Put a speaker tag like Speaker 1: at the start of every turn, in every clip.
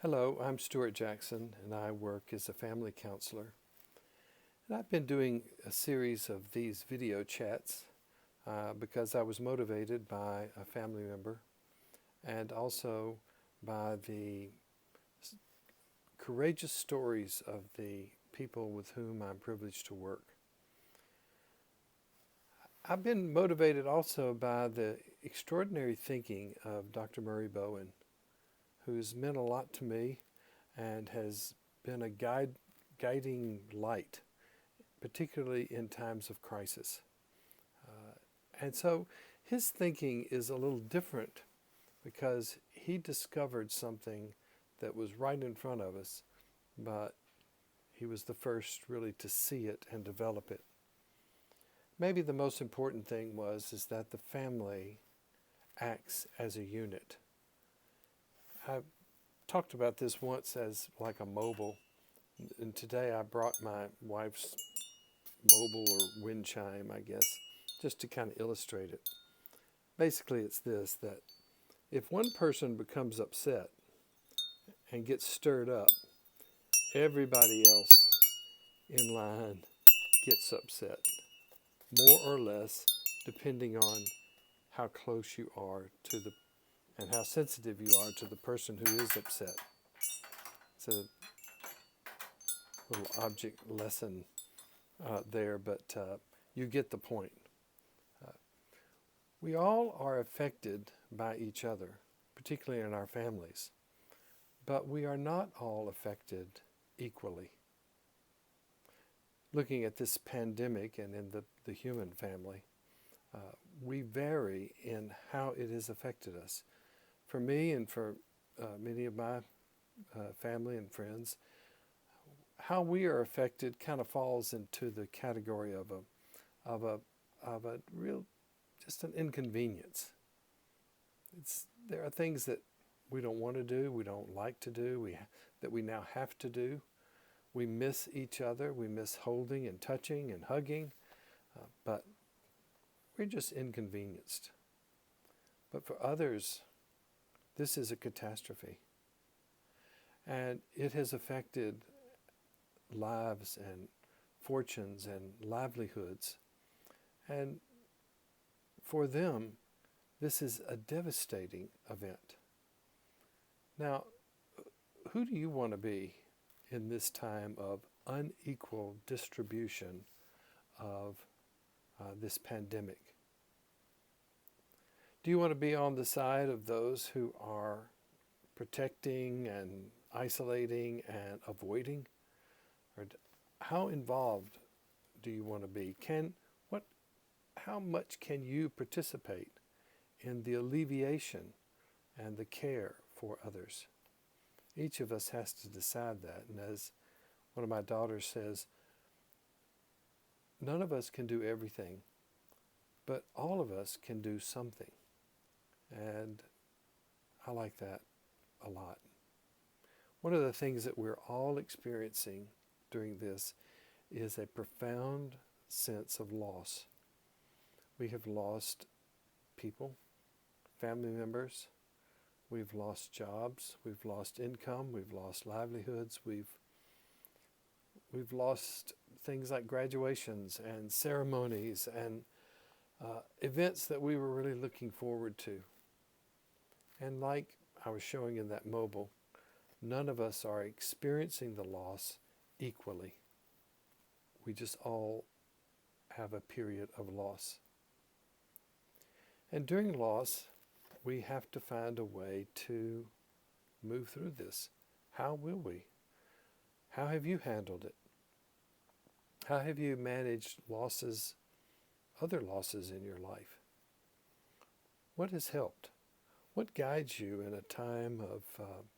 Speaker 1: Hello, I'm Stewart Jackson, and I work as a family counselor. And I've been doing a series of these video chats because I was motivated by a family member and also by the courageous stories of the people with whom I'm privileged to work. I've been motivated also by the extraordinary thinking of Dr. Murray Bowen, who's meant a lot to me and has been a guiding light, particularly in times of crisis. And so his thinking is a little different because he discovered something that was right in front of us, but he was the first really to see it and develop it. Maybe the most important thing is that the family acts as a unit. I've talked about this once as like a mobile, and today I brought my wife's mobile or wind chime, I guess, just to kind of illustrate it. Basically, it's this, that if one person becomes upset and gets stirred up, everybody else in line gets upset, more or less, depending on how close you are to the and how sensitive you are to the person who is upset. It's a little object lesson there, but you get the point. We all are affected by each other, particularly in our families, but we are not all affected equally. Looking at this pandemic and in the human family, we vary in how it has affected us. For me and for many of my family and friends, how we are affected kind of falls into the category of a real, just an inconvenience. There are things that we don't want to do, we don't like to do, that we now have to do. We miss each other, we miss holding and touching and hugging, but we're just inconvenienced. But for others, this is a catastrophe. And it has affected lives and fortunes and livelihoods. And for them, this is a devastating event. Now, who do you want to be in this time of unequal distribution of this pandemic? Do you want to be on the side of those who are protecting and isolating and avoiding? Or how involved do you want to be? How much can you participate in the alleviation and the care for others? Each of us has to decide that. And as one of my daughters says, none of us can do everything, but all of us can do something. And I like that a lot. One of the things that we're all experiencing during this is a profound sense of loss. We have lost people, family members, we've lost jobs, we've lost income, we've lost livelihoods, we've lost things like graduations and ceremonies and events that we were really looking forward to. And like I was showing in that mobile, none of us are experiencing the loss equally. We just all have a period of loss. And during loss, we have to find a way to move through this. How will we? How have you handled it? How have you managed losses, other losses in your life? What has helped? What guides you in a time of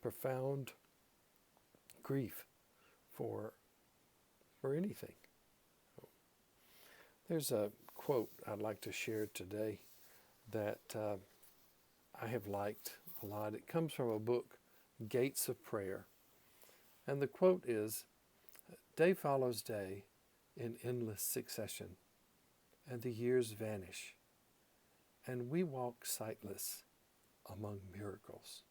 Speaker 1: profound grief for anything? There's a quote I'd like to share today that I have liked a lot. It comes from a book, Gates of Prayer. And the quote is, "Day follows day in endless succession, and the years vanish, and we walk sightless among miracles."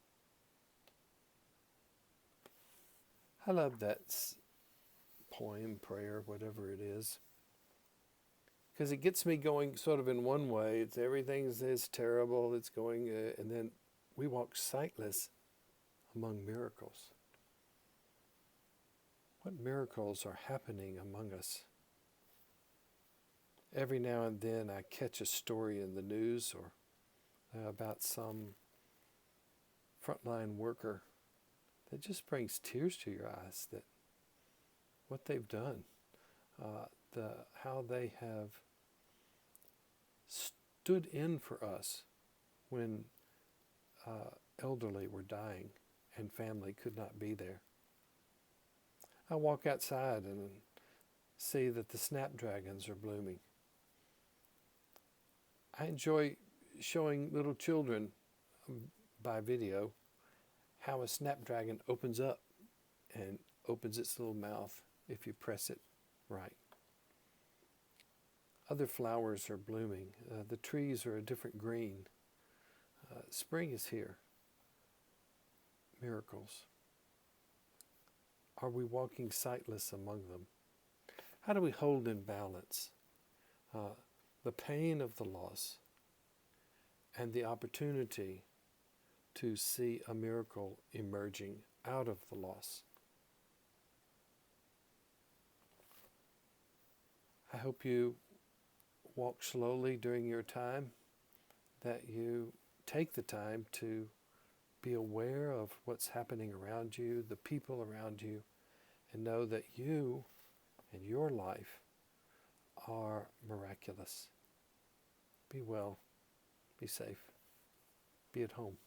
Speaker 1: I love that poem, prayer, whatever it is, because it gets me going sort of in one way. It's everything's terrible, it's going, and then we walk sightless among miracles. What miracles are happening among us? Every now and then I catch a story in the news or about some frontline worker that just brings tears to your eyes, that what they've done, how they have stood in for us when elderly were dying and family could not be there. I walk outside and see that the snapdragons are blooming. I enjoy showing little children by video how a snapdragon opens up and opens its little mouth if you press it right. Other flowers are blooming. The trees are a different green. Spring is here. Miracles. Are we walking sightless among them? How do we hold in balance the pain of the loss and the opportunity to see a miracle emerging out of the loss? I hope you walk slowly during your time, that you take the time to be aware of what's happening around you, the people around you, and know that you and your life are miraculous. Be well, be safe, be at home.